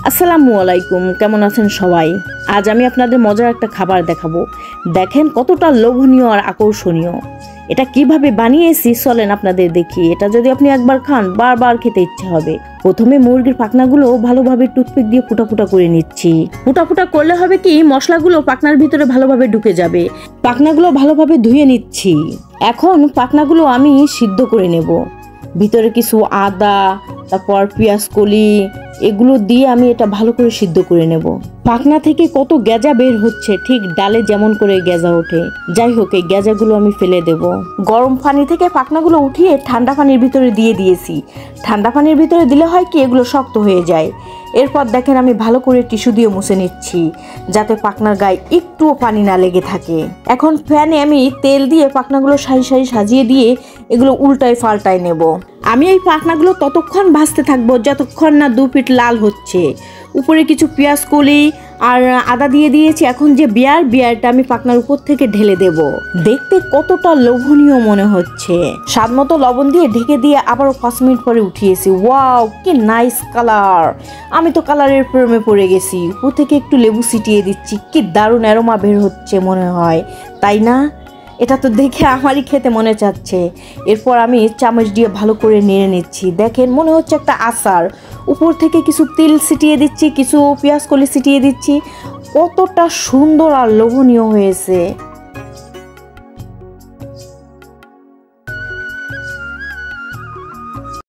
আসসালামু আলাইকুম, কেমন আছেন সবাই? আজ আমি আপনাদের মজার একটা খাবার দেখাবো। দেখেন কতটা লোভনীয় আর আকর্ষণীয়। এটা কিভাবে বানিয়েছি চলেন আপনাদের দেখি। এটা যদি আপনি একবার খান বারবার খেতে ইচ্ছা হবে। প্রথমে মুরগির পাখনাগুলো ভালোভাবে টুথপিক দিয়ে ফুটা ফুটা করে নিচ্ছি। ফুটা ফুটা করলে হবে কি মশলাগুলো পাখনার ভিতরে ভালোভাবে ঢুকে যাবে। পাখনাগুলো ভালোভাবে ধুয়ে নিচ্ছি। এখন পাখনাগুলো আমি সিদ্ধ করে নেব। ভিতরে কিছু আদা, তারপর পেঁয়াজ কলি এগুলো দিয়ে আমি এটা ভালো করে সিদ্ধ করে নেব। পাখনা থেকে কত গেজা বের হচ্ছে, ঠিক ডালে যেমন করে গেজা ওঠে। যাই হোক, এই গেজাগুলো আমি ফেলে দেব। গরম পানি থেকে পাখনাগুলো উঠিয়ে ঠান্ডা পানির ভিতরে দিয়ে দিয়েছি। ঠান্ডা পানির ভিতরে দিলে হয় কি এগুলো শক্ত হয়ে যায়। এরপর দেখেন আমি ভালো করে টিস্যু দিয়ে মুছে নিচ্ছি, যাতে পাখনার গায়ে একটুও পানি না লেগে থাকে। এখন প্যানে আমি তেল দিয়ে পাখনাগুলো সারি সারি সাজিয়ে দিয়ে এগুলো উল্টায় পাল্টায় নেব। আমি এই পাখনাগুলো ততক্ষণ ভাজতে থাকবো যতক্ষণ না দু পিঠ লাল হচ্ছে। উপরে কিছু পেঁয়াজ কলি আর আদা দিয়ে দিয়েছি। এখন যে বিয়ারটা আমি পাখনার উপর থেকে ঢেলে দেব। দেখতে কতটা লোভনীয় মনে হচ্ছে। স্বাদ মতো লবণ দিয়ে ঢেকে দিয়ে আবারও 5 মিনিট পরে উঠিয়েছি। ওয়াও, কি নাইস কালার! আমি তো কালারের প্রেমে পড়ে গেছি। উপর থেকে একটু লেবু ছিটিয়ে দিচ্ছি। কি দারুণ অ্যারোমা বের হচ্ছে মনে হয়, তাই না? এটা তো দেখে আমারই খেতে মনে চাচ্ছে। এরপর আমি চামচ দিয়ে ভালো করে নেড়ে নিচ্ছি। দেখেন মনে হচ্ছে একটা আচার। উপর থেকে কিছু তিল ছিটিয়ে দিচ্ছি, কিছু পেঁয়াজ কলি ছিটিয়ে দিচ্ছি। কতটা সুন্দর আর লোভনীয় হয়েছে।